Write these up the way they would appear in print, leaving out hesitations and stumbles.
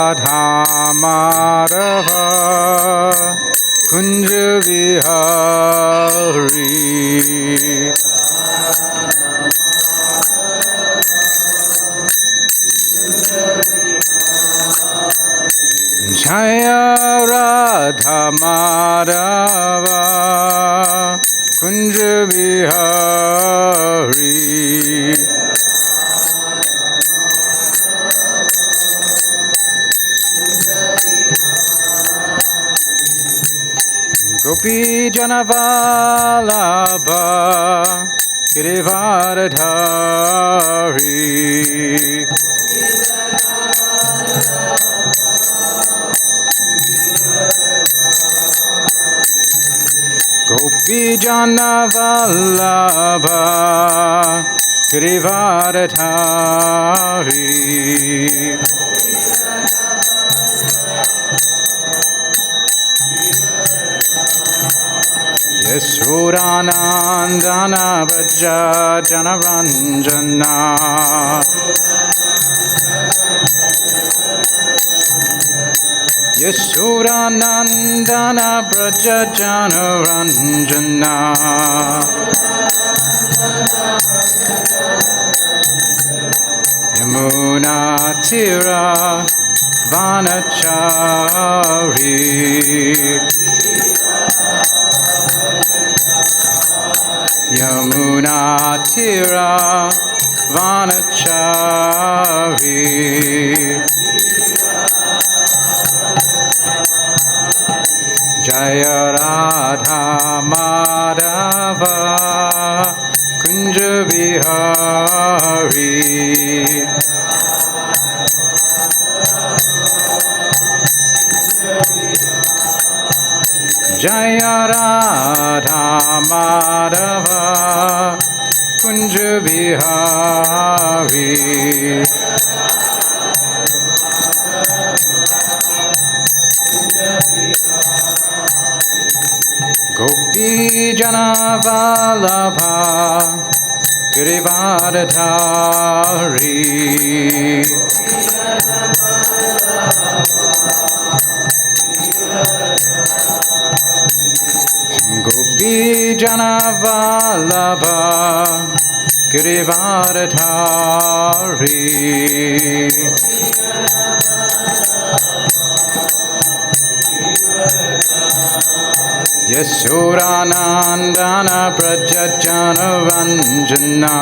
Radha Madhava Kunja Vihari Jaya Radha Madhava Kunja Vihari Gopi Janavalabha Girivardhari Gopi Janavalabha Girivardhari Yashodanandana Vraja Janaranjana Yashodanandana Vraja Janaranjana Yamuna Tira Vanachari Yamuna Tira Vanachari Jaya Radha Madhava Kunja Vihari Jaya Radha Madhava Kunja Vihari Gopi Janavalabha Girivardhari Gopi Janavalabha Girivardhari Yashodanandana Prajajana Ranjana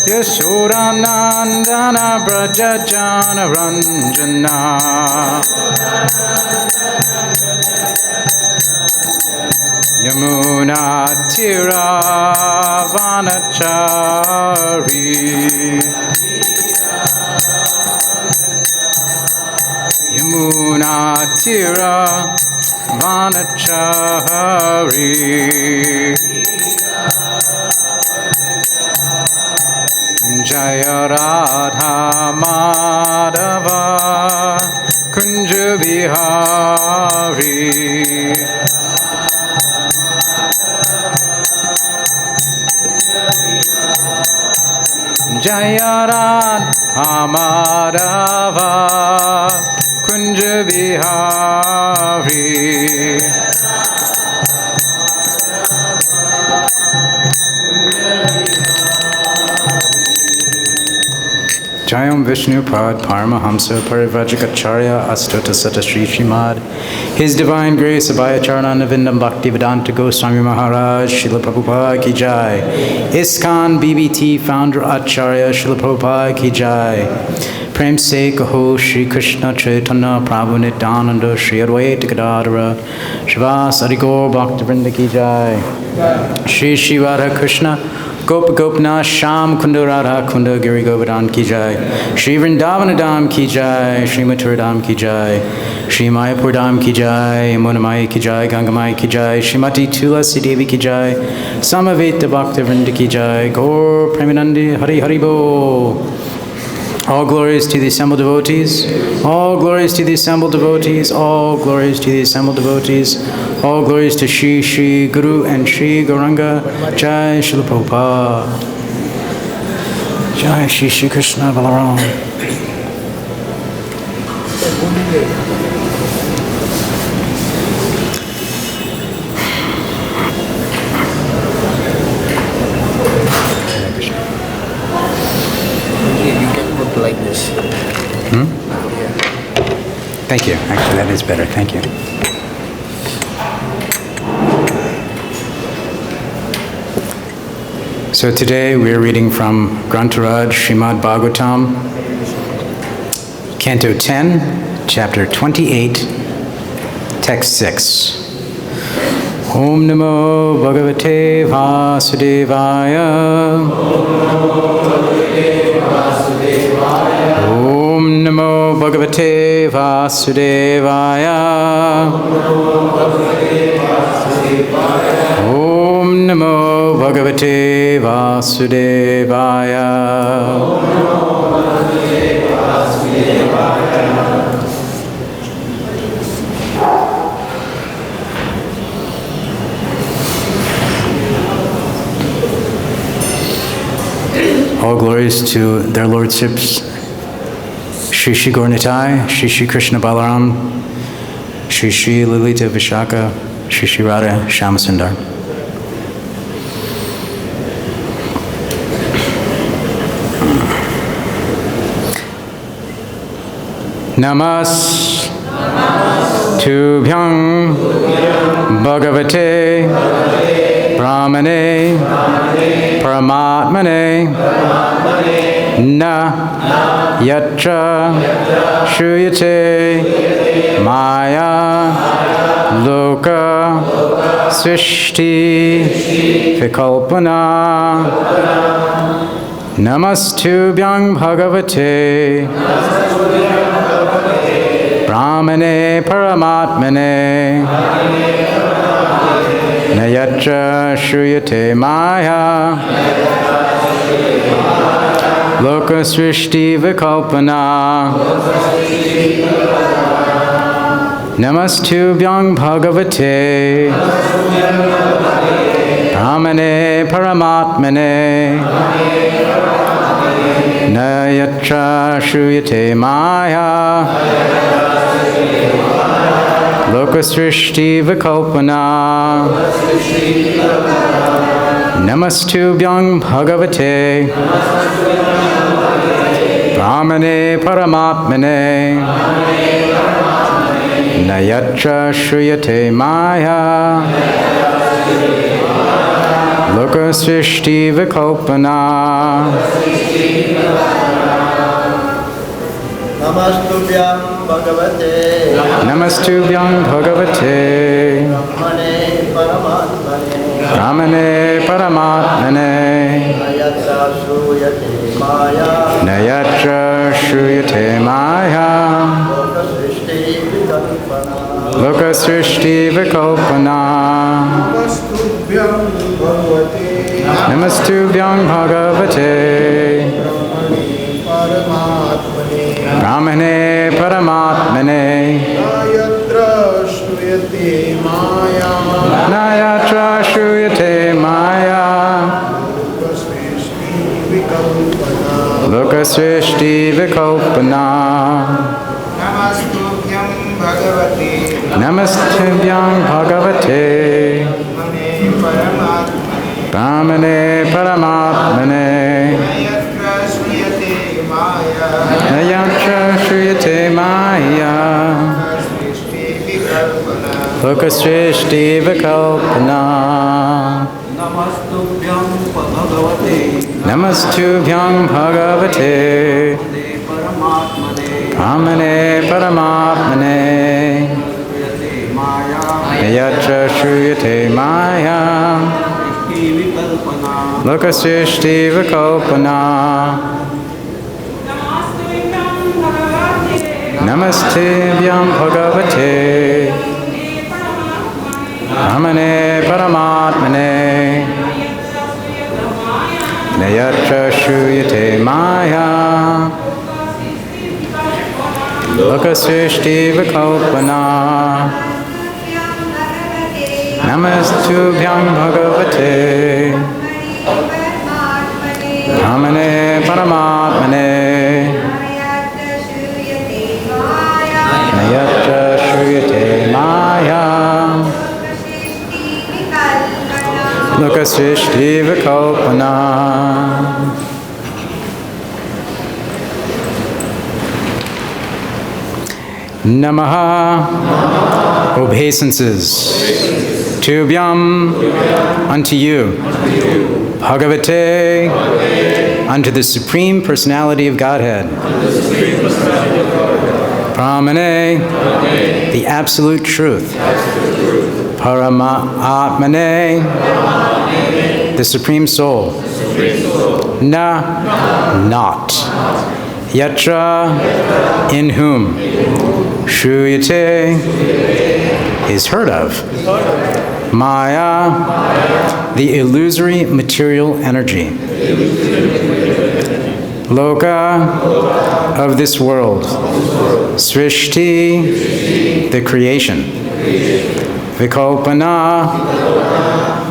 Yashodanandana Prajajana Ranjana Yamuna Tira Vanachari Yamuna Tira Vanachari Jaya Radha Madhava Kunja Vihari Jaya Radha Madhava Kunja Vihari Jayam Vishnu Pad Paramahamsa Parivrajikacharya Astota Sata Sri Srimad His Divine Grace Abhayacharana Vindam Bhakti Vedanta Goswami Maharaj Srila Prabhupada Ki Jai ISKCON BBT Founder Acharya Srila Prabhupada Ki Jai Prem Se Kaho Shri Krishna Chaitanya Prabhu Nityananda Shri Advaita Gadadhara Shrivas Adhikar Bhakti Vrinda Ki Jai Shri Shri Radha Krishna Gopa Gopna Sham Kunda Radha Kunda Giri Govardhan Ki Jai Shri Vrindavan Dham Ki Jai Shri Mathura Dham Ki Jai Shri Mayapur Dham Ki Jai Yamuna Maya Ki Jai Ganga Maya Ki Jai Shrimati Tulasi Devi Ki Jai Samaveta Bhakta Vrinda Ki Jai Gaur Premanandi Hari Hari Bo. All glories to the assembled devotees, all glories to the assembled devotees, all glories to the assembled devotees, all glories to Shri Shri Guru and Shri Gauranga, Jai Śrīla Prabhupada. Jai Shri Shri Krishna Balaram. Like this. Thank you. Actually, that is better. Thank you. So today we are reading from Grantaraj Srimad Bhagavatam, Canto 10, Chapter 28, Text 6. Om Namo Bhagavate Vasudevaya. Om Namo Bhagavate Vasudevaya. Om Namo Bhagavate Vasudevaya. All glories to their lordships, Shri Shri Gaura-Nitai, Shri Shri Krishna Balaram, Shri Shri Lalita Vishaka, Shri Shri Radha Shyamasundar. Namas tubhyam bhagavate brahmaṇe paramātmane na yatra śrūyate māyā loka-sṛṣṭi-vikalpanā. Namastubhyam bhagavate brahmaṇe paramātmane na yatra śrūyate māyā loka-sṛṣṭi-vikalpanā. Namastubhyam bhagavate brahmaṇe paramātmane na yatra śrūyate māyā loka-sṛṣṭi-vikalpanā. Namastubhyam bhagavate brahmaṇe paramātmane na yatra śrūyate māyā loka-sṛṣṭi-vikalpanā. Namastubhyam bhagavate. Namastubhyam bhagavate brahmaṇe paramātmane na yatra śrūyate māyā loka-sṛṣṭi-vikalpanā. Namastubhyam bhagavate brahmaṇe paramātmane na yatra śrūyate māyā loka-sṛṣṭi-vikalpanā. Namastubhyam bhagavate brahmaṇe paramātmane na yatra śrūyate māyā loka-sṛṣṭi-vikalpanā. Namastubhyam bhagavate brahmaṇe paramātmane na yatra śrūyate māyā loka-sṛṣṭi-vikalpanā. Namastubhyam bhagavate brahmaṇe paramātmane na yatra śrūyate māyā loka-sṛṣṭi-vikalpanā. Namastubhyam bhagavate brahmaṇe paramātmane yatra śrūyate māyā loka-sṛṣṭi-vikalpanā. Namaḥ, obeisances. Tubhyam, unto you. Bhagavate, unto the Supreme Personality of Godhead. Brahmaṇe, the absolute truth. Parama-ātmane, the Supreme Soul. Not. Yatra, in whom. Śrūyate, is heard of. Māyā, the illusory material energy. Loka, of this world. Sṛṣṭi, the creation. Vikalpanā,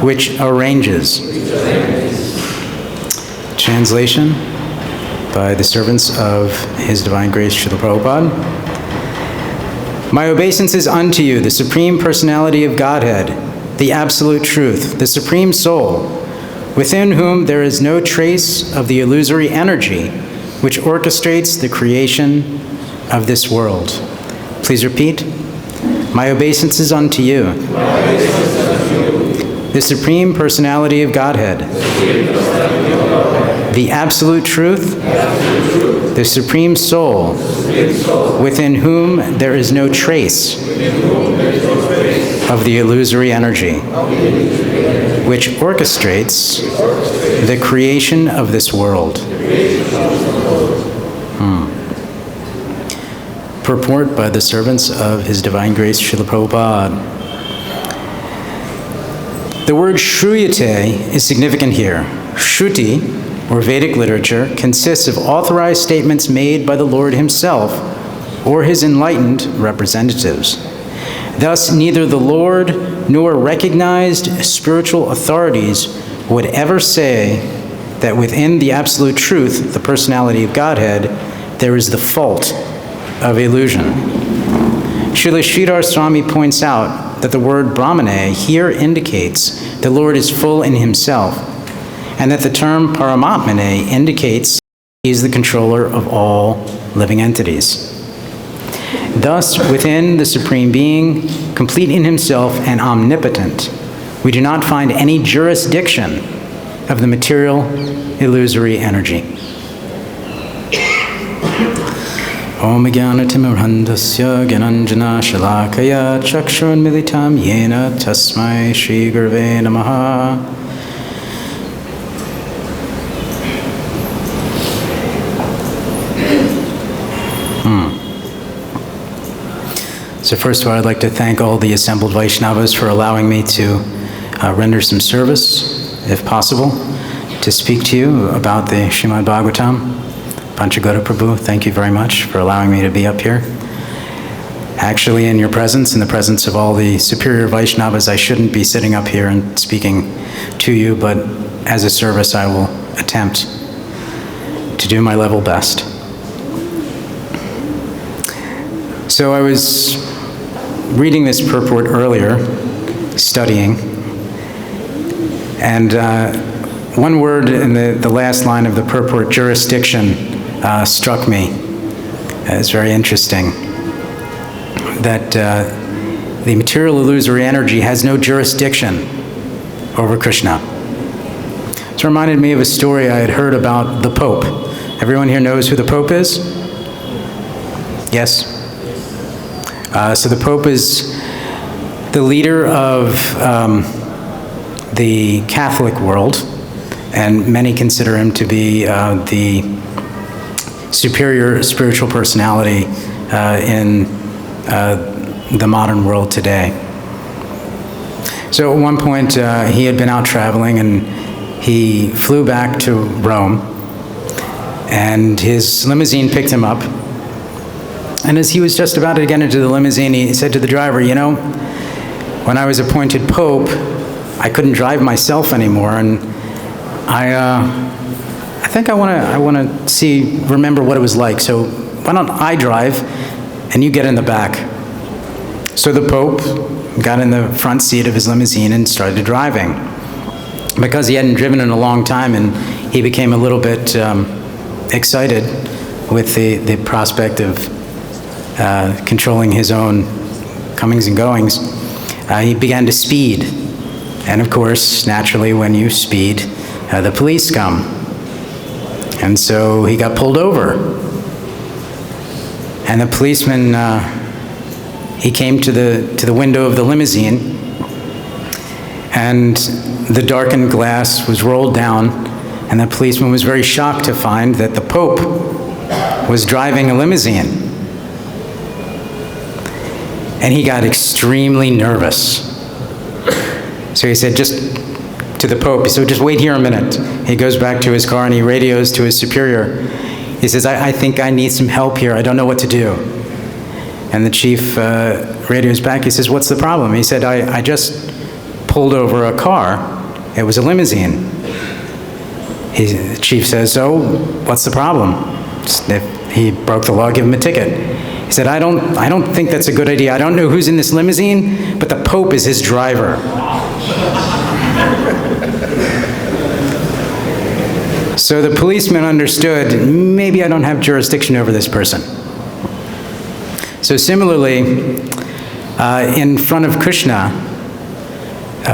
which arranges. Translation by the servants of His Divine Grace, Śrīla Prabhupada. My obeisances unto you, the Supreme Personality of Godhead, the Absolute Truth, the Supreme Soul, within whom there is no trace of the illusory energy which orchestrates the creation of this world. Please repeat. My obeisances unto you, the Supreme Personality of Godhead, the Absolute Truth, the Supreme Soul, within whom there is no trace of the illusory energy, which orchestrates the creation of this world. Purport by the servants of His Divine Grace, Śrīla Prabhupada. The word śrūyate is significant here. Śruti, or Vedic literature, consists of authorized statements made by the Lord Himself or His enlightened representatives. Thus, neither the Lord nor recognized spiritual authorities would ever say that within the Absolute Truth, the Personality of Godhead, there is the fault of illusion. Śrīla Śrīdhara Svāmī points out that the word brahmaṇe here indicates the Lord is full in Himself, and that the term paramātmane indicates He is the controller of all living entities. Thus, within the Supreme Being, complete in Himself and omnipotent, we do not find any jurisdiction of the material illusory energy. Om Jnanatimurandasya Gyananjana Shalakaya Chakshurunmilitam Yena Tasmai Shri Gurave Namaha. So first of all, I'd like to thank all the assembled Vaishnavas for allowing me to render some service, if possible, to speak to you about the Srimad Bhagavatam. Panchagoda Prabhu, thank you very much for allowing me to be up here. Actually, in your presence, in the presence of all the superior Vaishnavas, I shouldn't be sitting up here and speaking to you, but as a service, I will attempt to do my level best. So I was reading this purport earlier, studying, and one word in the last line of the purport, jurisdiction, struck me as very interesting. That the material illusory energy has no jurisdiction over Krishna. It reminded me of a story I had heard about the Pope. Everyone here knows who the Pope is? Yes? So the Pope is the leader of the Catholic world, and many consider him to be the superior spiritual personality in the modern world today. So at one point he had been out traveling and he flew back to Rome, and his limousine picked him up. And as he was just about to get into the limousine, he said to the driver, you know, when I was appointed Pope, I couldn't drive myself anymore, and I I think I want to remember what it was like. So why don't I drive and you get in the back? So the Pope got in the front seat of his limousine and started driving. Because he hadn't driven in a long time, and he became a little bit excited with the prospect of controlling his own comings and goings, he began to speed. And of course, naturally, when you speed, the police come. And so he got pulled over. And the policeman, he came to the window of the limousine, and the darkened glass was rolled down, and the policeman was very shocked to find that the Pope was driving a limousine. And he got extremely nervous. So he said, just to the Pope, so just wait here a minute. He goes back to his car and he radios to his superior. He says, I think I need some help here. I don't know what to do. And the chief radios back. He says, what's the problem? He said, I just pulled over a car. It was a limousine. The chief says, so what's the problem? If he broke the law, give him a ticket. He said, I don't think that's a good idea. I don't know who's in this limousine, but the Pope is his driver. So the policeman understood, maybe I don't have jurisdiction over this person. So similarly, in front of Krishna,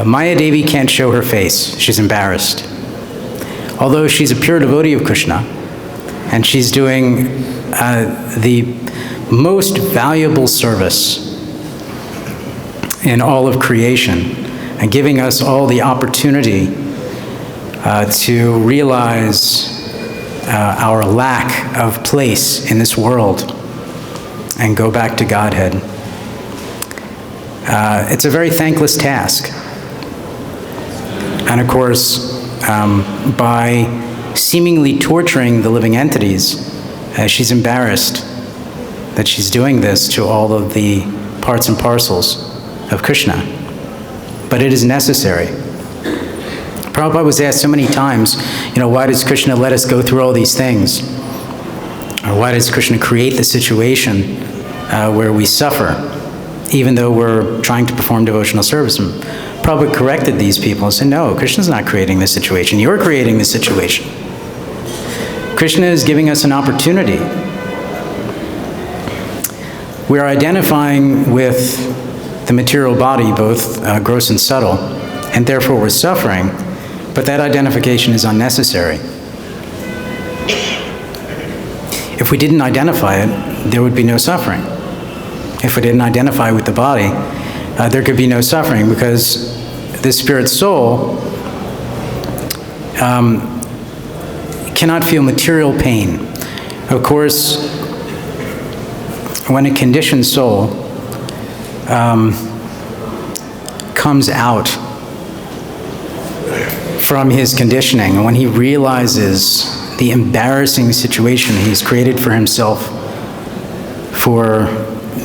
Maya Devi can't show her face. She's embarrassed. Although she's a pure devotee of Krishna, and she's doing the most valuable service in all of creation, and giving us all the opportunity to realize our lack of place in this world and go back to Godhead. It's a very thankless task. And of course, by seemingly torturing the living entities, she's embarrassed that she's doing this to all of the parts and parcels of Krishna. But it is necessary. Prabhupada was asked so many times, why does Krishna let us go through all these things? Or why does Krishna create the situation where we suffer, even though we're trying to perform devotional service? And Prabhupada corrected these people and said, no, Krishna's not creating this situation. You're creating this situation. Krishna is giving us an opportunity. We are identifying with the material body, both gross and subtle, and therefore we're suffering, but that identification is unnecessary. If we didn't identify it, there would be no suffering. If we didn't identify with the body, there could be no suffering, because the spirit soul cannot feel material pain. Of course, when a conditioned soul comes out from his conditioning, and when he realizes the embarrassing situation he's created for himself for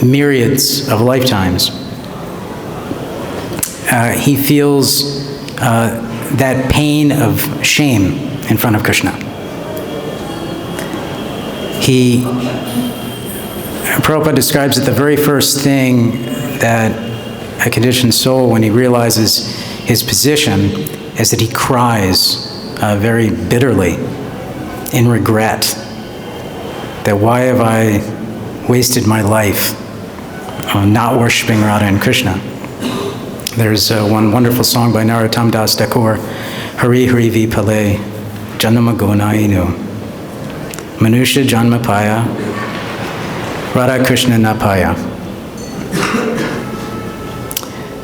myriads of lifetimes, he feels that pain of shame in front of Krishna. Prabhupada describes that the very first thing that a conditioned soul, when he realizes his position, is that he cries very bitterly in regret that why have I wasted my life not worshiping Radha and Krishna. There's one wonderful song by Narottam Das Thakur, Hari Hari Vipale Janama Gunainu Manusha Janma Paya Radha Krishna Napaya.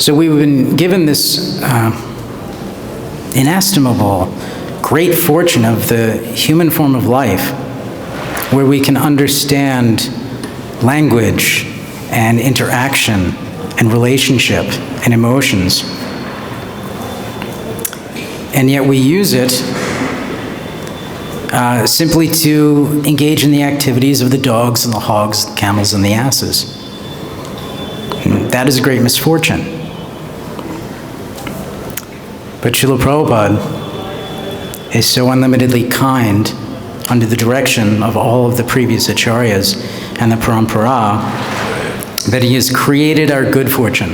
So we've been given this inestimable, great fortune of the human form of life, where we can understand language and interaction and relationship and emotions. And yet we use it simply to engage in the activities of the dogs and the hogs, the camels and the asses. And that is a great misfortune. But Srila Prabhupada is so unlimitedly kind under the direction of all of the previous acharyas and the parampara that he has created our good fortune.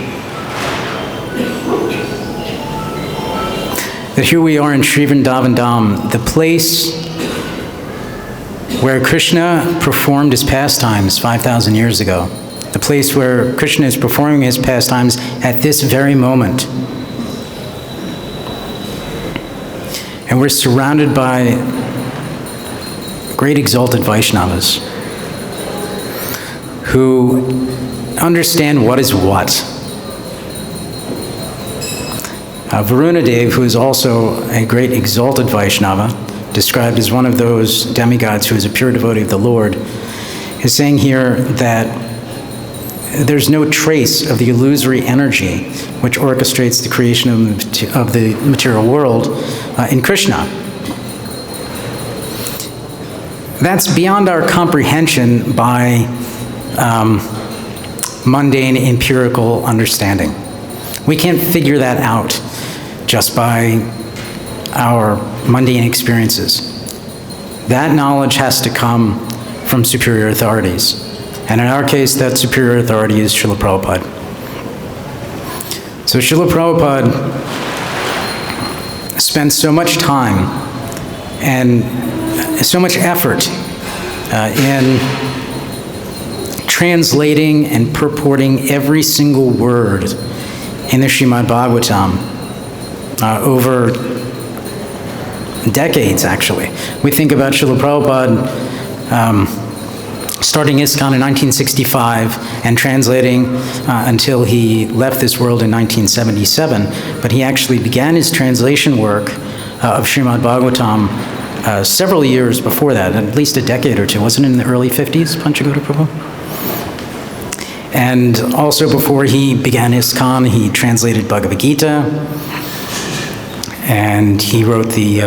That here we are in Sri Vrindavan Dham, the place where Krishna performed his pastimes 5,000 years ago. The place where Krishna is performing his pastimes at this very moment. And we're surrounded by great exalted Vaishnavas who understand what is what. Varunadev, who is also a great exalted Vaishnava, described as one of those demigods who is a pure devotee of the Lord, is saying here that there's no trace of the illusory energy which orchestrates the creation of the material world in Krishna. That's beyond our comprehension by mundane empirical understanding. We can't figure that out just by our mundane experiences. That knowledge has to come from superior authorities. And in our case, that superior authority is Śrīla Prabhupada. So Śrīla Prabhupada spent so much time and so much effort in translating and purporting every single word in the Srimad Bhagavatam over decades, actually. We think about Śrīla Prabhupada starting ISKCON in 1965 and translating until he left this world in 1977. But he actually began his translation work of Srimad Bhagavatam several years before that, at least a decade or two. Wasn't it in the early 50s, Panchagoda Prabhu? And also before he began ISKCON, he translated Bhagavad-Gita, and he wrote the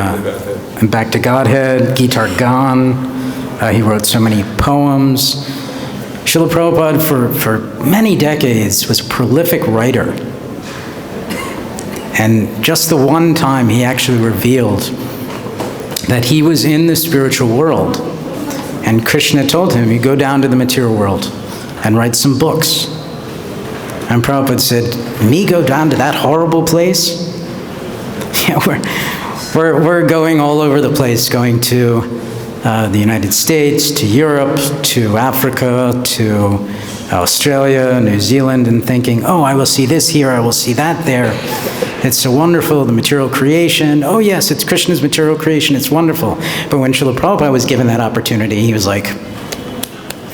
Back to Godhead, Guitar Gan. He wrote so many poems. Śrīla Prabhupada, for many decades, was a prolific writer. And just the one time he actually revealed that he was in the spiritual world. And Krishna told him, you go down to the material world and write some books. And Prabhupada said, me go down to that horrible place? Yeah, we're going all over the place, going to the United States, to Europe, to Africa, to Australia, New Zealand, and thinking, oh, I will see this here, I will see that there. It's so wonderful, the material creation. Oh yes, it's Krishna's material creation, it's wonderful. But when Śrīla Prabhupada was given that opportunity, he was like,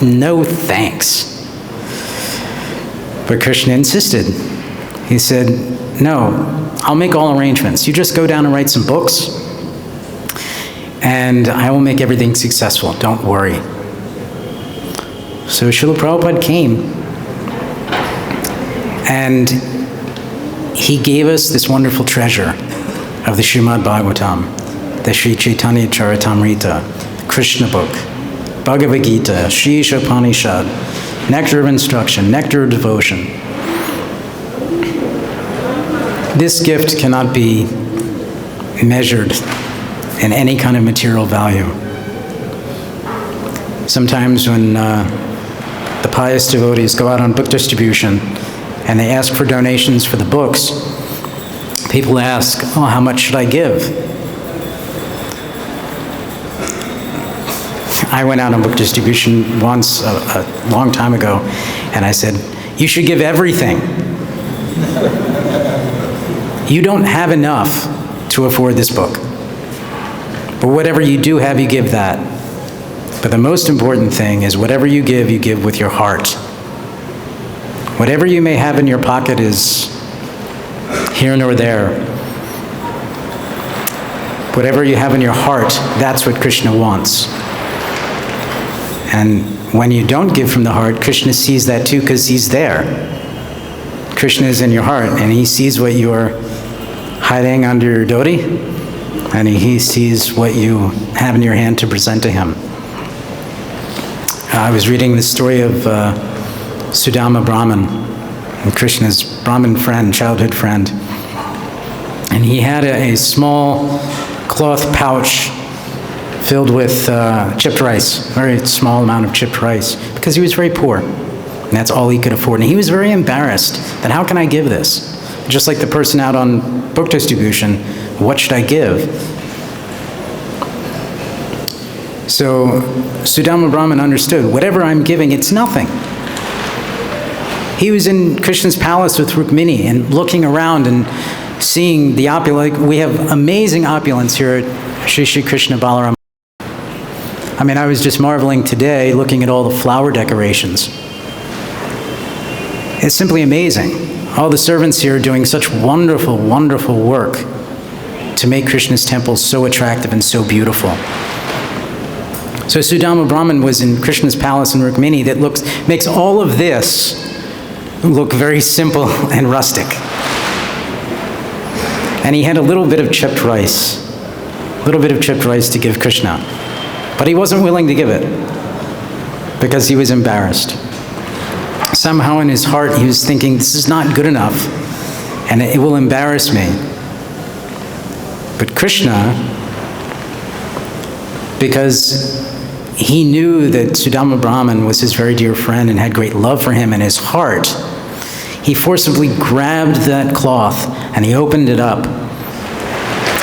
no thanks. But Krishna insisted. He said, no, I'll make all arrangements. You just go down and write some books, and I will make everything successful, don't worry. So Śrīla Prabhupada came, and he gave us this wonderful treasure of the Srimad Bhagavatam, the Sri Chaitanya Charitamrita, Krishna book, Bhagavad-Gita, Shri Upanishad, nectar of instruction, nectar of devotion. This gift cannot be measured in any kind of material value. Sometimes when the pious devotees go out on book distribution and they ask for donations for the books, people ask, oh, how much should I give? I went out on book distribution once, a long time ago, and I said, you should give everything. You don't have enough to afford this book. But whatever you do have, you give that. But the most important thing is whatever you give with your heart. Whatever you may have in your pocket is here nor there. Whatever you have in your heart, that's what Krishna wants. And when you don't give from the heart, Krishna sees that too, because he's there. Krishna is in your heart, and he sees what you're hiding under your dhoti, and he sees what you have in your hand to present to him. I was reading the story of Sudama Brahman, and Krishna's Brahmin friend, childhood friend. And he had a small cloth pouch filled with chipped rice, very small amount of chipped rice, because he was very poor, and that's all he could afford. And he was very embarrassed that how can I give this? Just like the person out on book distribution, what should I give? So Sudama Brahman understood, whatever I'm giving, it's nothing. He was in Krishna's palace with Rukmini and looking around and seeing the opulence. We have amazing opulence here at Shri Krishna Balaram. I mean, I was just marveling today looking at all the flower decorations. It's simply amazing. All the servants here are doing such wonderful, wonderful work to make Krishna's temple so attractive and so beautiful. So Sudama Brahman was in Krishna's palace in Rukmini that makes all of this look very simple and rustic. And he had a little bit of chipped rice to give Krishna. But he wasn't willing to give it because he was embarrassed. Somehow in his heart he was thinking, this is not good enough and it will embarrass me. But Krishna, because he knew that Sudama Brahman was his very dear friend and had great love for him in his heart, he forcibly grabbed that cloth and he opened it up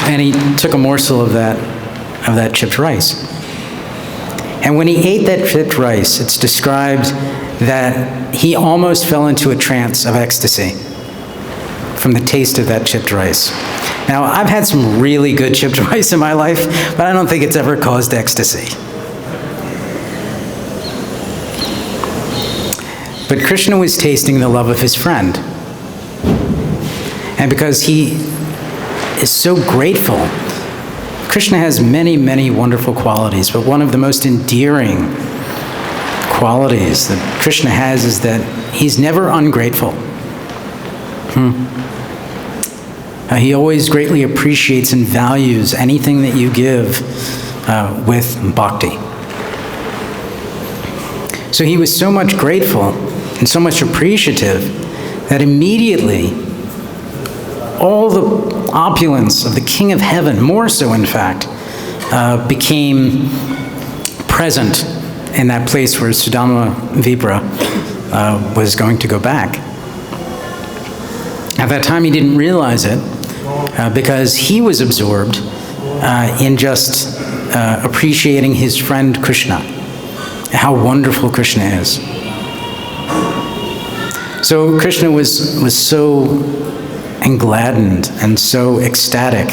and he took a morsel of that chipped rice. And when he ate that chipped rice, it's described that he almost fell into a trance of ecstasy from the taste of that chipped rice. Now, I've had some really good chipped rice in my life, but I don't think it's ever caused ecstasy. But Krishna was tasting the love of his friend. And because he is so grateful, Krishna has many, many wonderful qualities, but one of the most endearing qualities that Krishna has is that he's never ungrateful. He always greatly appreciates and values anything that you give with bhakti. So he was so much grateful and so much appreciative that immediately all the opulence of the King of Heaven, more so in fact, became present in that place where Sudama Vipra was going to go back. At that time he didn't realize it because he was absorbed in just appreciating his friend Krishna, how wonderful Krishna is. So Krishna was so gladdened and so ecstatic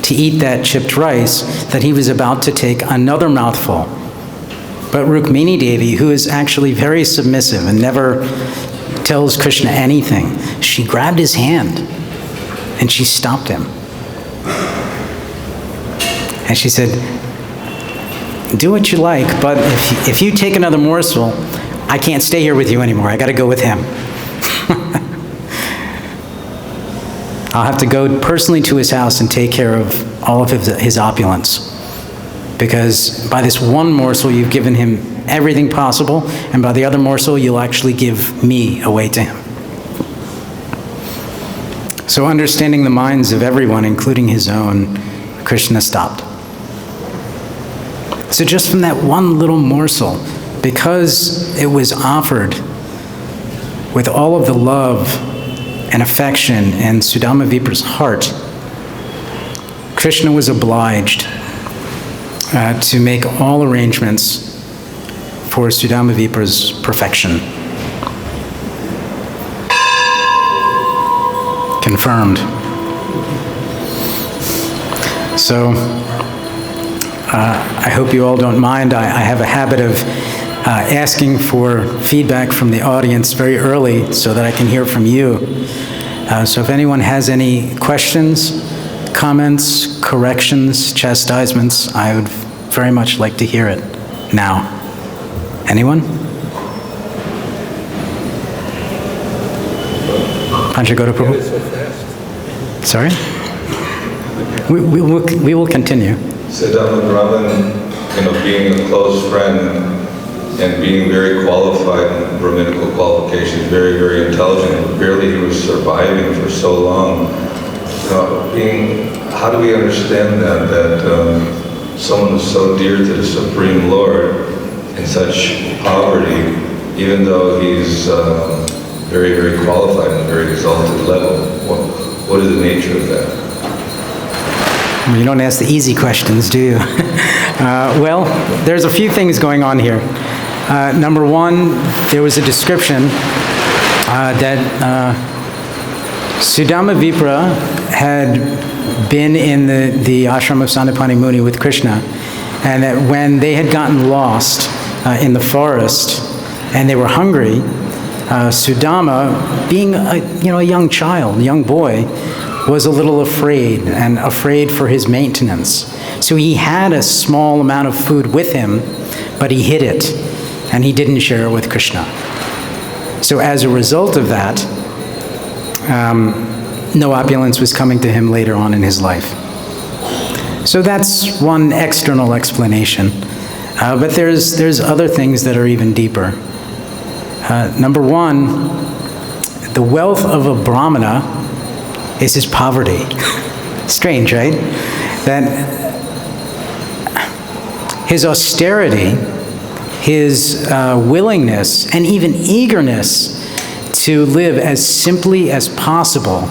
to eat that chipped rice that he was about to take another mouthful. But Rukmini Devi, who is actually very submissive and never tells Krishna anything, she grabbed his hand and she stopped him. And she said, do what you like, but if you take another morsel, I can't stay here with you anymore. I got to go with him. I'll have to go personally to his house and take care of all of his opulence. Because by this one morsel, you've given him everything possible, and by the other morsel, you'll actually give me away to him. So understanding the minds of everyone, including his own, Krishna stopped. So just from that one little morsel, because it was offered with all of the love and affection in Sudama Vipra's heart, Krishna was obliged to make all arrangements for Sudama Vipra's perfection. Confirmed. So, I hope you all don't mind. I have a habit of asking for feedback from the audience very early so that I can hear from you. So if anyone has any questions, comments, corrections, chastisements, I would very much like to hear it now. Anyone? Panchagota Prabhu? Sorry? We will continue. Sudama Brahman, being a close friend and being very qualified in Brahminical qualifications, very, very intelligent, but barely he was surviving for so long. how do we understand that someone who's so dear to the Supreme Lord in such poverty, even though he's very, very qualified and very exalted level, what is the nature of that? Well, you don't ask the easy questions, do you? Well, there's a few things going on here. Number one, there was a description that Sudama Vipra had been in the ashram of Sandipani Muni with Krishna, and that when they had gotten lost in the forest and they were hungry, Sudama, being a young child, young boy, was a little afraid for his maintenance. So he had a small amount of food with him, but he hid it, and he didn't share it with Krishna. So as a result of that, no opulence was coming to him later on in his life. So that's one external explanation. But there's other things that are even deeper. Number one, the wealth of a brahmana is his poverty. Strange, right? That his austerity, his willingness, and even eagerness to live as simply as possible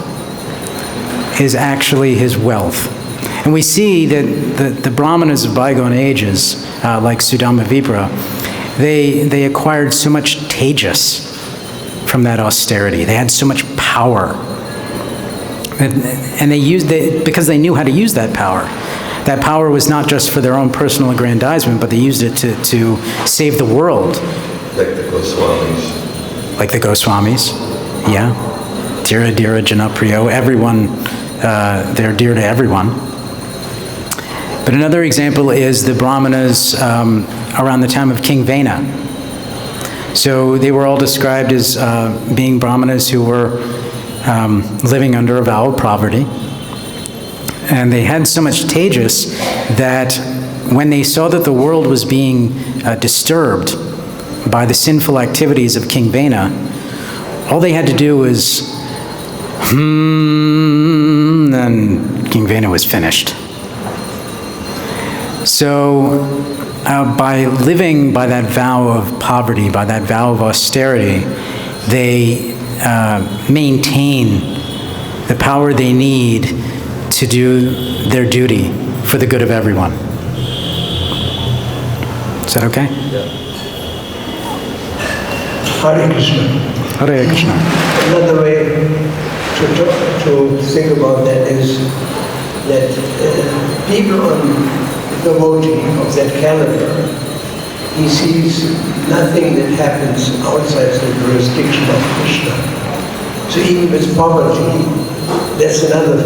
is actually his wealth. And we see that the brahmanas of bygone ages, like Sudama Vipra, they acquired so much tejas from that austerity. They had so much power. And they used it because they knew how to use that power. That power was not just for their own personal aggrandizement, but they used it to save the world. Like the Goswamis. Like the Goswamis, yeah. Dhira, Dhira, Janapriyo, everyone, they're dear to everyone. But another example is the brahmanas around the time of King Vena. So they were all described as being brahmanas who were living under a vow of poverty. And they had so much tejas that when they saw that the world was being disturbed by the sinful activities of King Vena, all they had to do was, then King Vena was finished. So by living by that vow of poverty, by that vow of austerity, they maintain the power they need to do their duty for the good of everyone. Is that okay? Yeah. Hare Krishna. Hare Krishna. Another way to think about that is that people on the devotee of that calendar, he sees nothing that happens outside the jurisdiction of Krishna. So even with poverty, that's another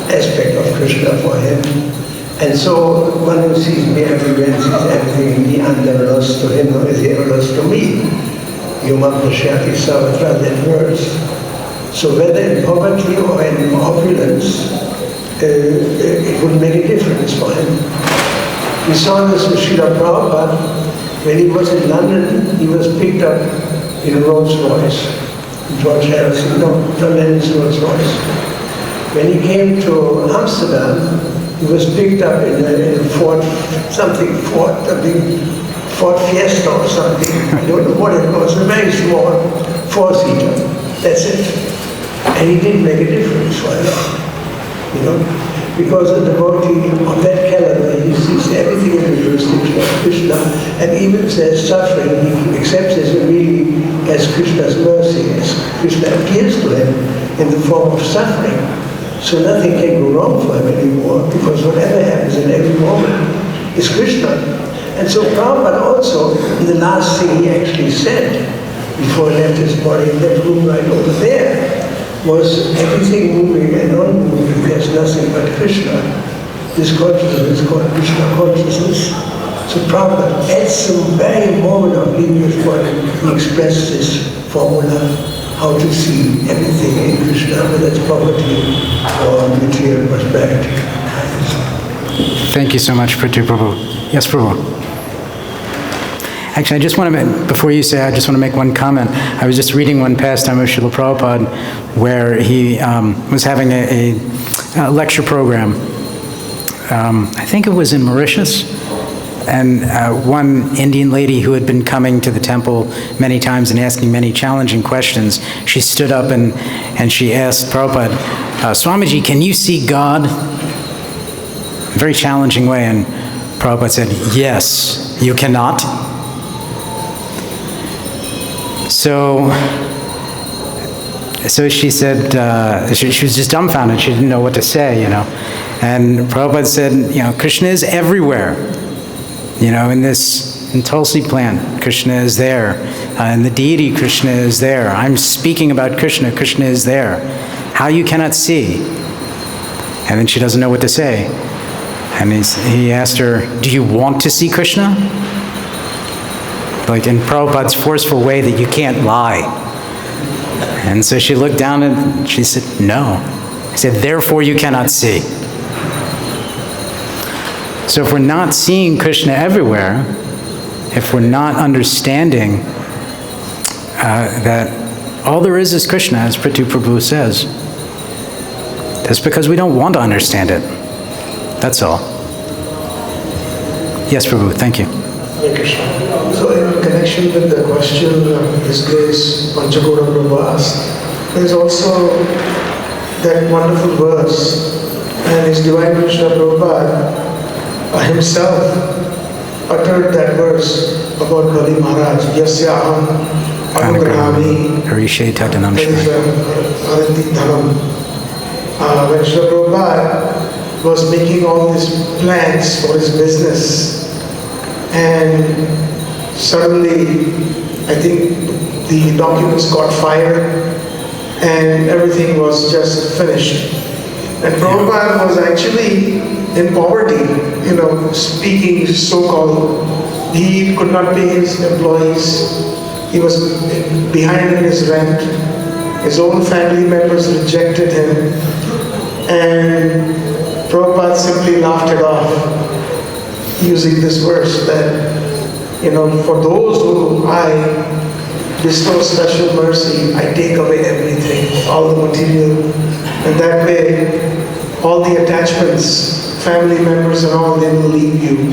aspect of Krishna for him. And so one who sees me everywhere sees everything me under lost to him, or is he ever lost to me? Yomapashyati Savatra, that verse. So whether in poverty or in opulence, it would make a difference for him. We saw this with Srila Prabhupada. When he was in London, he was picked up in a Rolls Royce. George Harrison, John Lennon's Rolls Royce. When he came to Amsterdam, he was picked up in a Ford Fiesta or something. I don't know what it was, a very small four-seater. That's it. And he didn't make a difference for him. Because the devotee on that calendar, he sees everything in the jurisdiction of Krishna, and even if there's suffering, he accepts this really as Krishna's mercy, as Krishna appears to him in the form of suffering. So nothing can go wrong for him anymore, because whatever happens in every moment is Krishna. And so Prabhupada also, the last thing he actually said before he left his body in that room right over there, was everything moving and non-moving, there's nothing but Krishna. This consciousness is called Krishna consciousness. So Prabhupada, at some very moment of leaving his body, he expressed this formula, how to see everything in Krishna, whether it's poverty or material prosperity. Thank you so much, Priti Prabhu. Yes, Prabhu. Actually, I just want to, before you say, I just want to make one comment. I was just reading one pastime of Srila Prabhupada where he was having a lecture program I think it was in Mauritius, and one Indian lady who had been coming to the temple many times and asking many challenging questions, she stood up and she asked Prabhupada, Swamiji, can you see God? Very challenging way, and Prabhupada said, yes, you cannot. So she said, she was just dumbfounded. She didn't know what to say, you know. And Prabhupada said, you know, Krishna is everywhere. You know, in Tulsi plant, Krishna is there. In the deity, Krishna is there. I'm speaking about Krishna. Krishna is there. How you cannot see? And then she doesn't know what to say. And he asked her, do you want to see Krishna? Like in Prabhupada's forceful way that you can't lie. And so she looked down and she said, no. He said, therefore you cannot see. So if we're not seeing Krishna everywhere, if we're not understanding that all there is Krishna, as Prithu Prabhu says, that's because we don't want to understand it. That's all. Yes, Prabhu, thank you. Hare Krishna. So in connection with the question His Grace Panchagoda Prabhu asked, there is also that wonderful verse, and His Divine Krishna Prabhupada himself uttered that verse about Bali Maharaj, Yasyaham Anugrahami Harishe Tadanam Aranti Dharam. When Srila Prabhupada was making all these plans for his business, and suddenly, I think the documents caught fire and everything was just finished. And Prabhupada was actually in poverty, you know, speaking so-called. He could not pay his employees. He was behind in his rent. His own family members rejected him. And Prabhupada simply laughed it off, using this verse that, you know, for those who I bestow special mercy, I take away everything, all the material. And that way, all the attachments, family members and all, they will leave you.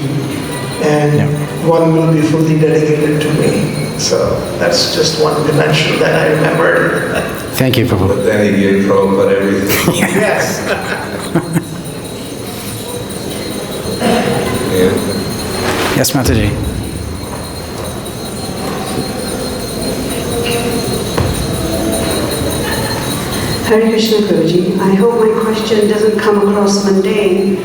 And one will be fully dedicated to me. So that's just one dimension that I remembered. Thank you, Prabhu. But then he gave Prabhupada everything. Yes. Yes, Mataji. Hare Krishna, Prabhuji. I hope my question doesn't come across mundane.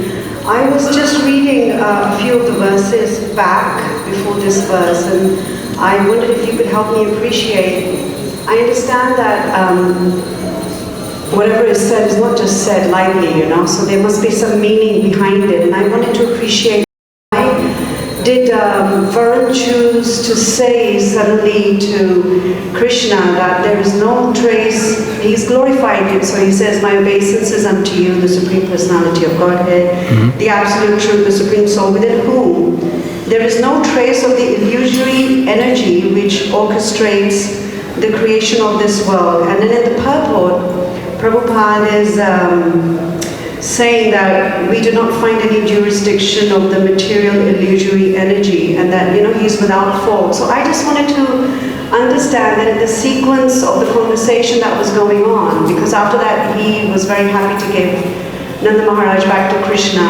I was just reading a few of the verses back before this verse, and I wondered if you could help me appreciate. I understand that whatever is said is not just said lightly, you know, so there must be some meaning behind it, and I wanted to appreciate why did Varun choose to say suddenly to Krishna that there is no trace, he's glorified him, so he says, my obeisances unto you, the Supreme Personality of Godhead, the Absolute Truth, the Supreme Soul, within whom there is no trace of the illusory energy which orchestrates the creation of this world. And then in the purport, Prabhupada is saying that we do not find any jurisdiction of the material illusory energy, and that, you know, he's without fault. So I just wanted to understand that in the sequence of the conversation that was going on, because after that he was very happy to give Nanda Maharaj back to Krishna,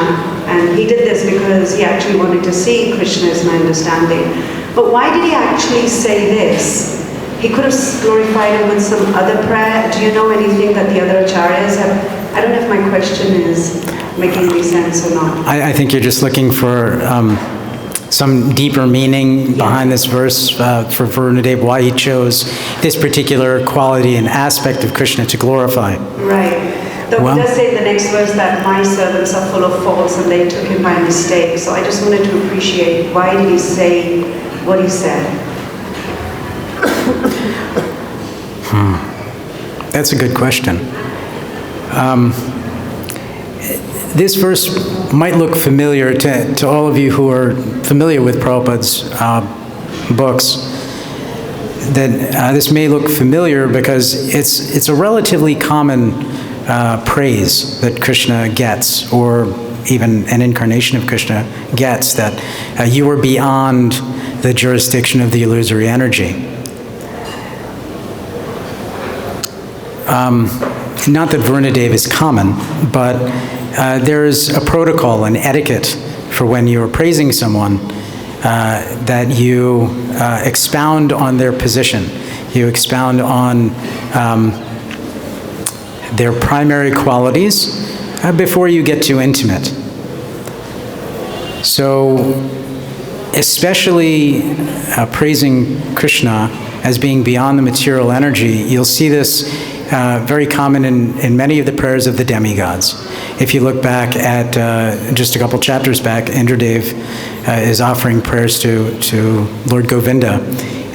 and he did this because he actually wanted to see Krishna, is my understanding. But why did he actually say this? He could have glorified him with some other prayer. Do you know anything that the other acharyas have? I don't know if my question is making any sense or not. I think you're just looking for some deeper meaning behind this verse for Varunadev, why he chose this particular quality and aspect of Krishna to glorify. Right. Though he does say in the next verse that my servants are full of faults and they took him by mistake. So I just wanted to appreciate, why did he say what he said? That's a good question. This verse might look familiar to all of you who are familiar with Prabhupada's books. That this may look familiar because it's a relatively common praise that Krishna gets, or even an incarnation of Krishna gets, that you are beyond the jurisdiction of the illusory energy. Not that Vrindavan is common, but there's a protocol, an etiquette for when you're praising someone, that you expound on their position. You expound on their primary qualities before you get too intimate. So, especially praising Krishna as being beyond the material energy, you'll see this very common in many of the prayers of the demigods. If you look back at just a couple chapters back, Indradev is offering prayers to Lord Govinda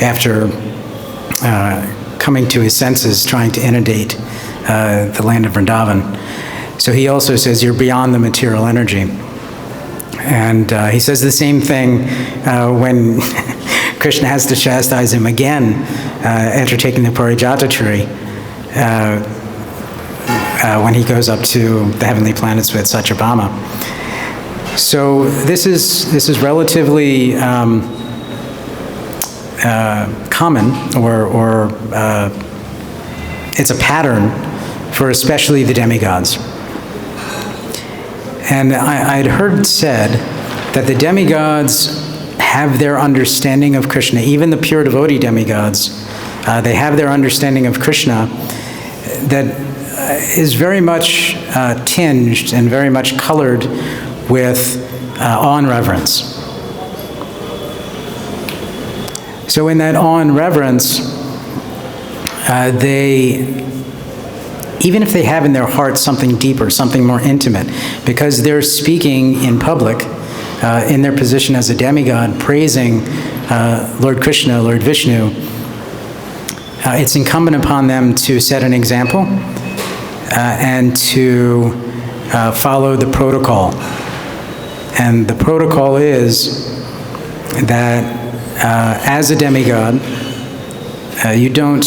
after coming to his senses, trying to inundate the land of Vrindavan. So he also says, you're beyond the material energy. And he says the same thing when Krishna has to chastise him again after taking the parijata tree, when he goes up to the heavenly planets with Satyabhama. So this is relatively common, or it's a pattern for especially the demigods. And I'd heard said that the demigods have their understanding of Krishna, even the pure devotee demigods, they have their understanding of Krishna that is very much tinged and very much colored with awe and reverence. So in that awe and reverence, even if they have in their heart something deeper, something more intimate, because they're speaking in public, in their position as a demigod, praising Lord Krishna, Lord Vishnu, it's incumbent upon them to set an example and to follow the protocol. And the protocol is that as a demigod, you don't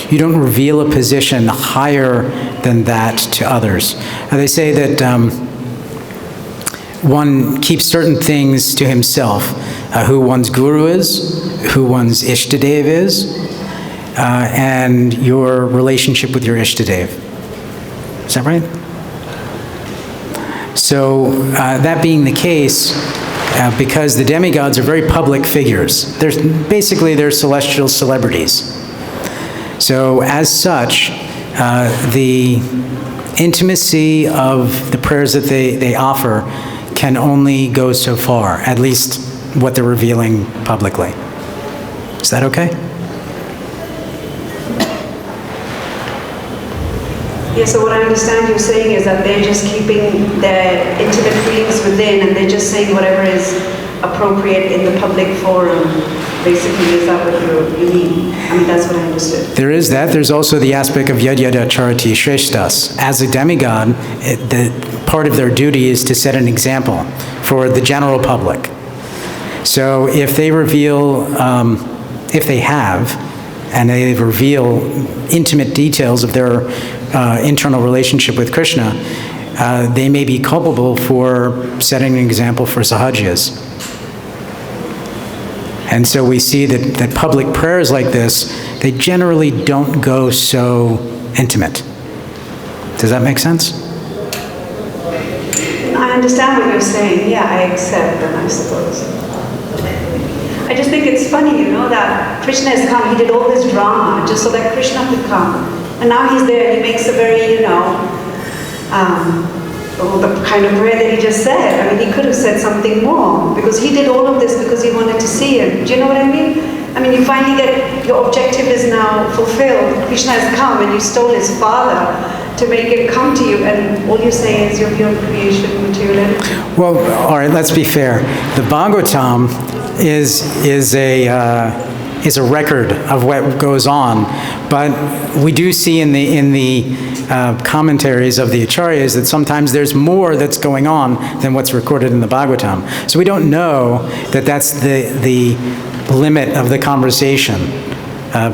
reveal a position higher than that to others. They say that one keeps certain things to himself, who one's guru is, who one's Ishtadev is, and your relationship with your Ishtadev. Is that right? So that being the case, because the demigods are very public figures, they're celestial celebrities. So as such, the intimacy of the prayers that they offer can only go so far, at least what they're revealing publicly. Is that okay? Yeah, so what I understand you're saying is that they're just keeping their intimate feelings within, and they're just saying whatever is appropriate in the public forum. Basically, is that what you mean? I mean, that's what I understood. There is that. There's also the aspect of yad yada charati shreshtas. As a demigod, the part of their duty is to set an example for the general public. So if they reveal, if they have, and they reveal intimate details of their internal relationship with Krishna, they may be culpable for setting an example for sahajiyas. And so we see that public prayers like this, they generally don't go so intimate. Does that make sense? I understand what you're saying. Yeah, I accept them, I suppose. I just think it's funny, that Krishna has come. He did all this drama just so that Krishna could come. And now he's there and he makes a very, the kind of prayer that he just said. I mean, he could have said something more, because he did all of this because he wanted to see him. Do you know what I mean? I mean, you finally get, your objective is now fulfilled. Krishna has come and you stole his father to make him come to you, and all you're saying is you're beyond creation, material energy. Well, all right, let's be fair. The Bhagavatam is a record of what goes on, but we do see in the commentaries of the acharyas that sometimes there's more that's going on than what's recorded in the Bhagavatam. So we don't know that that's the limit of the conversation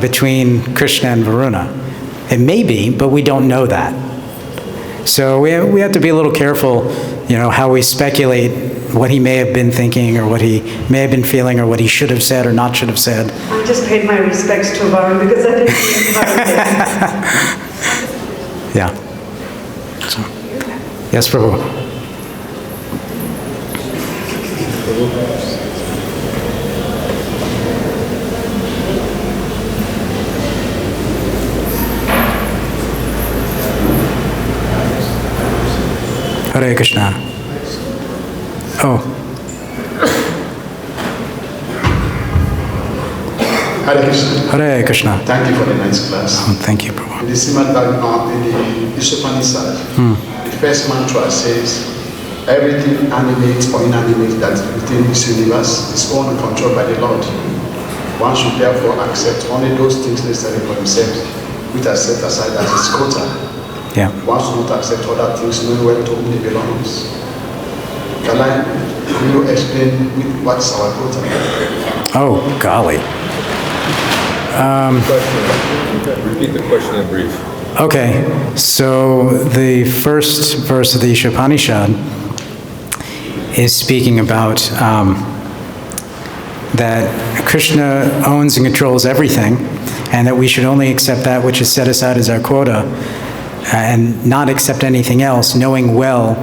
between Krishna and Varuna. It may be, but we don't know that. So we have to be a little careful, how we speculate what he may have been thinking or what he may have been feeling or what he should have said or not should have said. I just paid my respects to Varun because I didn't invite him. Yeah. So, yes, Prabhu. Hare Krishna. Oh. Hare Krishna. Hare Krishna. Thank you for the nice class. Oh, thank you, Prabhu. In the Srimad Bhagavatam, in the Upanishad, the first mantra says, everything animate or inanimate that within this universe is owned and controlled by the Lord. One should therefore accept only those things necessary for himself, which are set aside as his quota. Yeah. One should not accept other things knowing where to whom they belongs. Can you explain what's our quota? Oh, golly. Repeat the question in brief. Okay, so the first verse of the Upanishad is speaking about that Krishna owns and controls everything, and that we should only accept that which is set aside as our quota, and not accept anything else, knowing well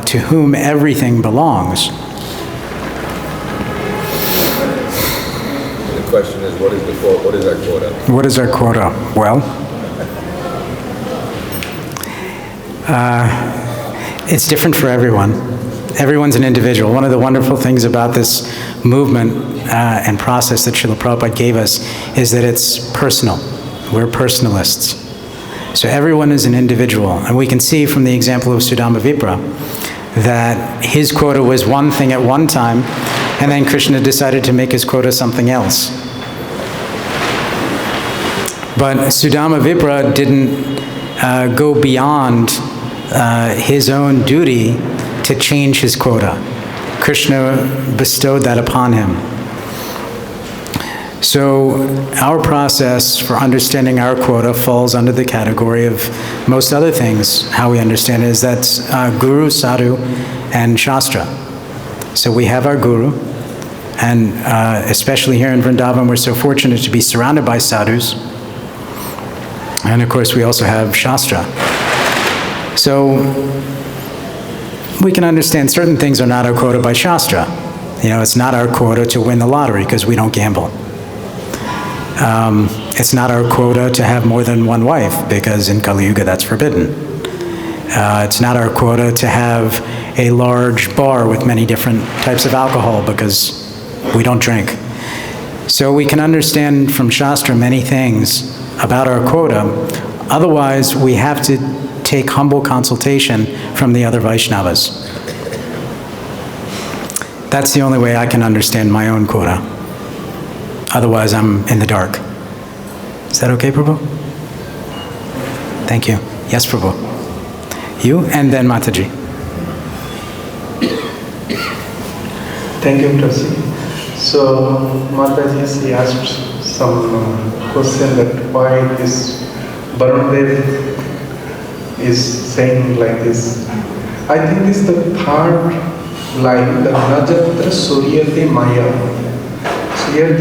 to whom everything belongs. The question is, what is our quota? What is our quota? Well, it's different for everyone. Everyone's an individual. One of the wonderful things about this movement and process that Srila Prabhupada gave us is that it's personal. We're personalists. So everyone is an individual. And we can see from the example of Sudama Vipra that his quota was one thing at one time, and then Krishna decided to make his quota something else. But Sudama Vipra didn't go beyond his own duty to change his quota. Krishna bestowed that upon him. So our process for understanding our quota falls under the category of most other things. How we understand it is that's Guru, Sadhu, and Shastra. So we have our Guru, and especially here in Vrindavan, we're so fortunate to be surrounded by sadhus. And of course, we also have Shastra. So we can understand certain things are not our quota by Shastra. It's not our quota to win the lottery because we don't gamble. It's not our quota to have more than one wife because in Kali Yuga that's forbidden. It's not our quota to have a large bar with many different types of alcohol because we don't drink. So we can understand from Shastra many things about our quota. Otherwise, we have to take humble consultation from the other Vaishnavas. That's the only way I can understand my own quota. Otherwise, I'm in the dark. Is that okay, Prabhu? Thank you. Yes, Prabhu. You, and then Mataji. Thank you, Trustee. So, Mataji, she asked some question that why this Varundev is saying like this. I think this is the third line, the Najatra śrūyate māyā. So here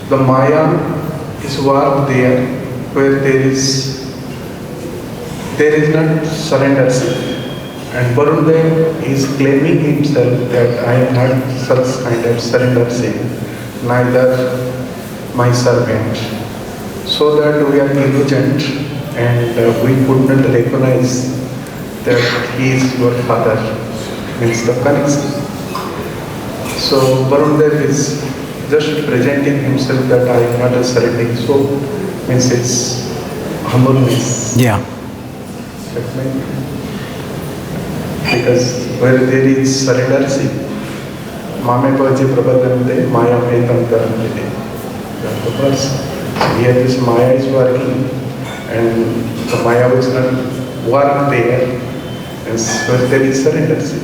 the māyā is work there where there is not surrendership. And Varundev is claiming himself that I am not such kind of surrendership, neither my servant. So that we are illusioned and we could not recognize that he is your father, means the connection. So Varundev is just presenting himself that I am not a surrendering soul, means it's humbleness. Yeah. Because where there is surrendership, Mame Paji Prabhadante, Maya Metam Karamite. That's the verse. So here this Maya is working, and the Maya is not work there, and where there is surrendership.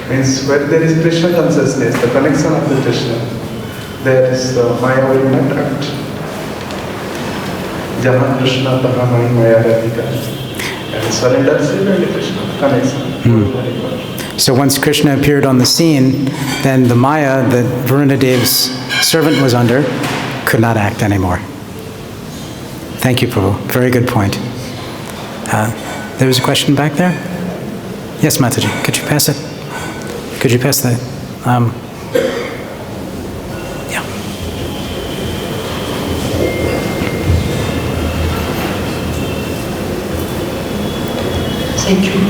Means where there is Krishna consciousness, the connection of the Krishna, there is Maya will not act. Jahan Krishna Taha Mai Maya Radhika. And surrendership and Krishna connection. So once Krishna appeared on the scene, then the māyā that Varunadev's servant was under could not act anymore. Thank you, Prabhu. Very good point. There was a question back there? Yes, Mataji. Could you pass it? Could you pass that? Yeah. Thank you.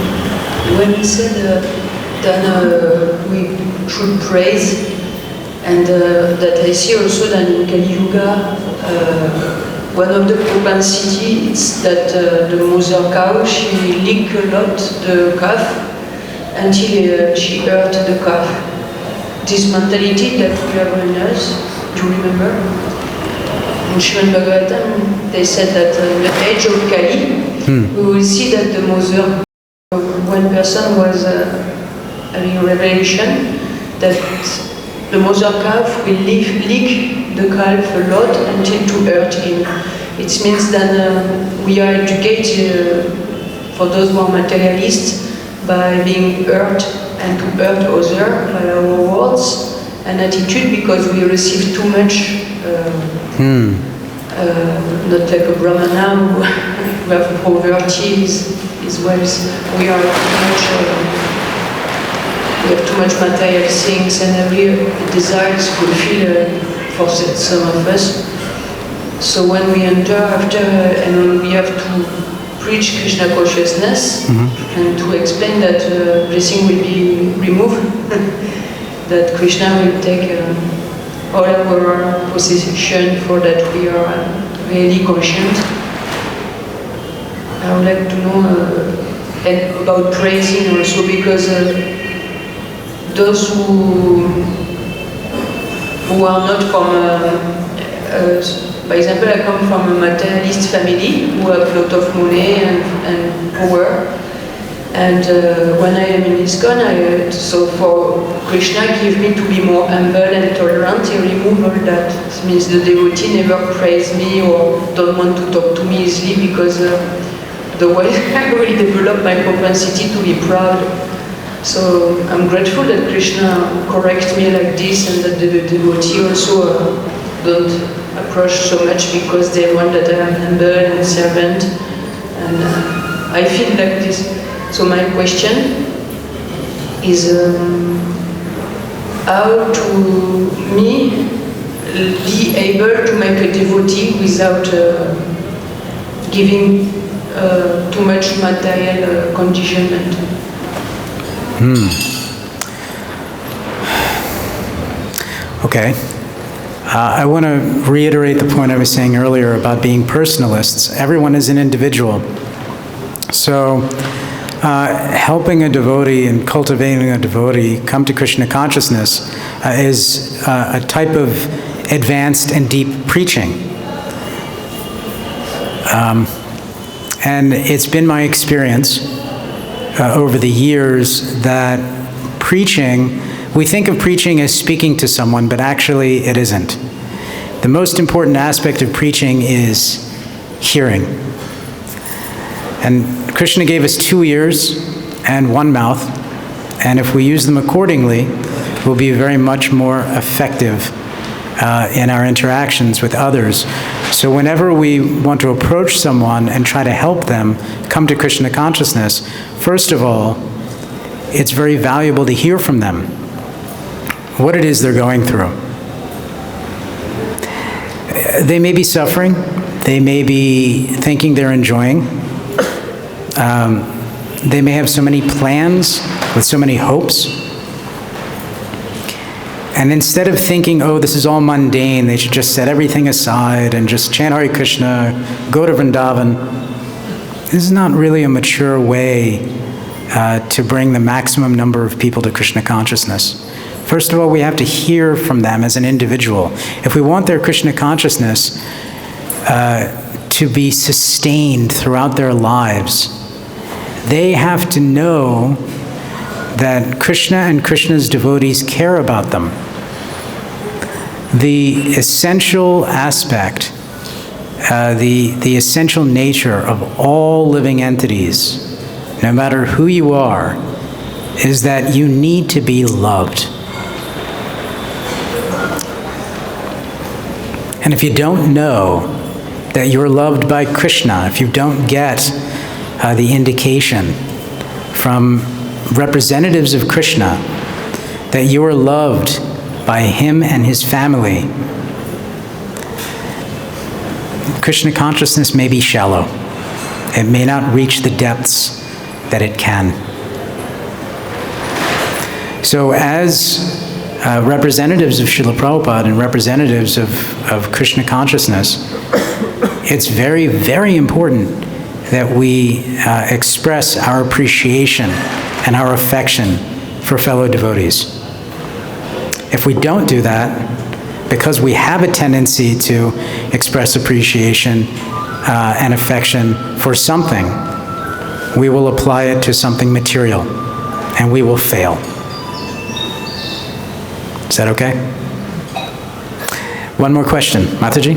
When you said that we should praise, and that I see also that in Kali-yuga, one of the propensity is that the mother cow, she lick a lot the calf until she hurt the calf. This mentality that we have in us, do you remember? In Srimad Bhagavatam, they said that in the age of Kali, we will see that the mother, one person was having a revelation that the mother calf will lick the calf a lot until to hurt him. It means that we are educated for those who are materialists by being hurt and to hurt others by our words and attitude because we receive too much. Not like a brahmana who have poverty his wealth. We have too much material things and every desire is fulfilled for some of us. So when we enter after and we have to preach Krishna consciousness and to explain that blessing will be removed, that Krishna will take all our possession for that we are really conscient. I would like to know and about praising also because those who are not from, for example, I come from a materialist family who have a lot of money and power. And when I am in ISKCON, so for Krishna give me to be more humble and tolerant, he remove all that. It means the devotee never praise me or don't want to talk to me easily because the way I will develop my propensity to be proud. So I'm grateful that Krishna corrects me like this and that the devotee also don't approach so much because they want that I am humble and servant. And I feel like this. So my question is how to me be able to make a devotee without giving too much material conditionment. Okay. I want to reiterate the point I was saying earlier about being personalists. Everyone is an individual. So helping a devotee and cultivating a devotee come to Krishna consciousness is a type of advanced and deep preaching. And it's been my experience over the years that preaching, we think of preaching as speaking to someone, but actually it isn't. The most important aspect of preaching is hearing. And Krishna gave us 2 ears and 1 mouth, and if we use them accordingly, we'll be very much more effective in our interactions with others. So whenever we want to approach someone and try to help them come to Krishna consciousness, first of all, it's very valuable to hear from them what it is they're going through. They may be suffering, they may be thinking they're enjoying, they may have so many plans with so many hopes. And instead of thinking, oh, this is all mundane, they should just set everything aside and just chant Hare Krishna, go to Vrindavan. This is not really a mature way to bring the maximum number of people to Krishna consciousness. First of all, we have to hear from them as an individual. If we want their Krishna consciousness to be sustained throughout their lives, they have to know that Krishna and Krishna's devotees care about them. The essential aspect the essential nature of all living entities, no matter who you are, is that you need to be loved. And if you don't know that you're loved by Krishna, if you don't get the indication from representatives of Krishna that you are loved by him and his family, Krishna consciousness may be shallow. It may not reach the depths that it can. So as representatives of Srila Prabhupada and representatives of Krishna consciousness, it's very, very important that we express our appreciation and our affection for fellow devotees. If we don't do that, because we have a tendency to express appreciation and affection for something, we will apply it to something material, and we will fail. Is that okay? One more question. Mataji?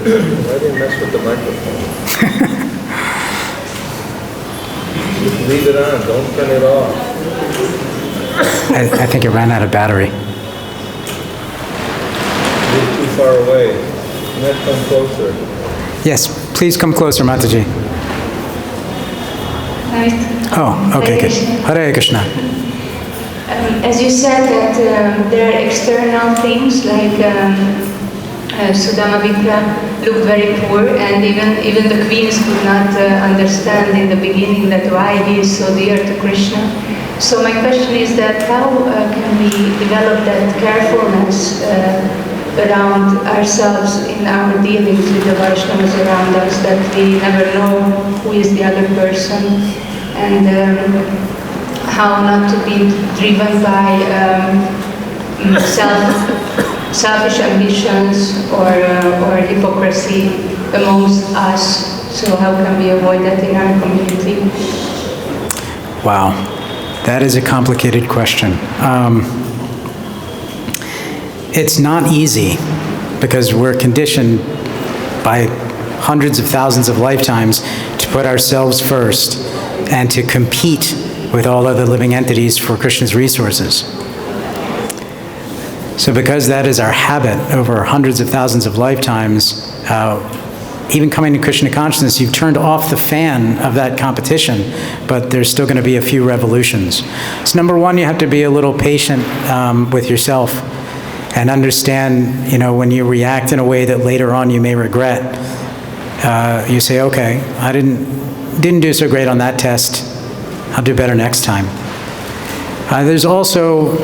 Why do you mess with the microphone? Just leave it on, don't turn it off. I think it ran out of battery. You're too far away. You might come closer. Yes, please come closer, Mataji. Oh, okay, good. Hare Krishna. As you said that there are external things like Sudama looked very poor, and even the queens could not understand in the beginning that why he is so dear to Krishna. So my question is that how can we develop that carefulness around ourselves in our dealings with the Vaishnavas around us, that we never know who is the other person, and how not to be driven by selfish ambitions or hypocrisy amongst us. So how can we avoid that in our community? Wow, that is a complicated question. It's not easy because we're conditioned by hundreds of thousands of lifetimes to put ourselves first and to compete with all other living entities for Krishna's resources. So because that is our habit over hundreds of thousands of lifetimes, even coming to Krishna consciousness, you've turned off the fan of that competition, but there's still going to be a few revolutions. So number one, you have to be a little patient with yourself and understand, when you react in a way that later on you may regret, you say, okay, I didn't do so great on that test. I'll do better next time. There's also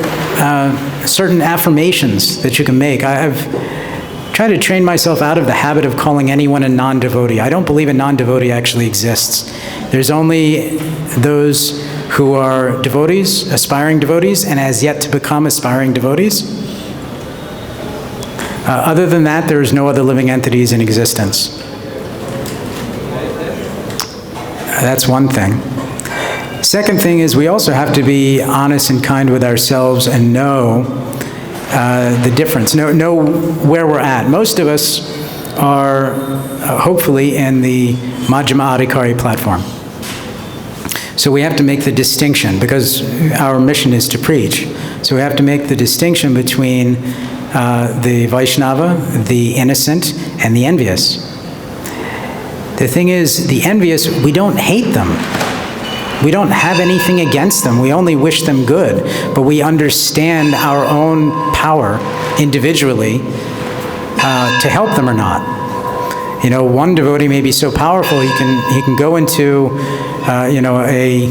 certain affirmations that you can make. I've tried to train myself out of the habit of calling anyone a non-devotee. I don't believe a non-devotee actually exists. There's only those who are devotees, aspiring devotees, and as yet to become aspiring devotees. Other than that, there is no other living entities in existence. That's one thing. Second thing is we also have to be honest and kind with ourselves and know the difference, know where we're at. Most of us are hopefully in the Majjhima Adhikari platform. So we have to make the distinction because our mission is to preach. So we have to make the distinction between the Vaishnava, the innocent, and the envious. The thing is, the envious, we don't hate them. We don't have anything against them. We only wish them good. But we understand our own power individually to help them or not. One devotee may be so powerful he can go into a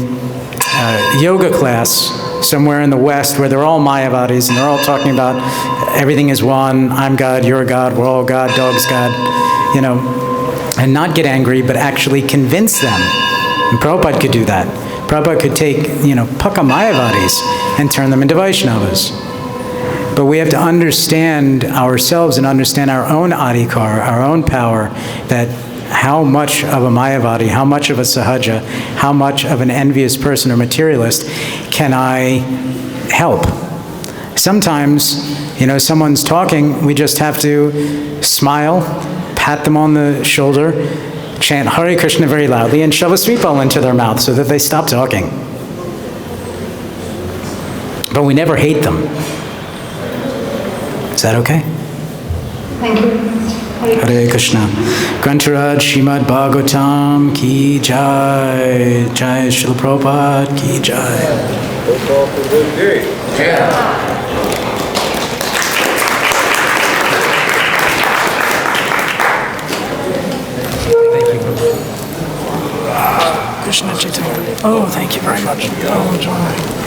yoga class somewhere in the West where they're all Mayavadis and they're all talking about everything is one, I'm God, you're God, we're all God, dog's God. and not get angry, but actually convince them. And Prabhupada could do that. Prabhupada could take, Pukka Mayavadis and turn them into Vaishnavas. But we have to understand ourselves and understand our own adhikar, our own power, that how much of a Mayavadi, how much of a Sahaja, how much of an envious person or materialist can I help? Sometimes, someone's talking, we just have to smile, pat them on the shoulder, chant Hare Krishna very loudly, and shove a sweet ball into their mouth so that they stop talking. But we never hate them. Is that okay? Thank you. Hare Krishna. Grantaraj Srimad Bhagavatam ki jai. Jai Śrīla Prabhupada ki jai. Krishna Chaitanya. Oh, thank you very much. Oh, joy.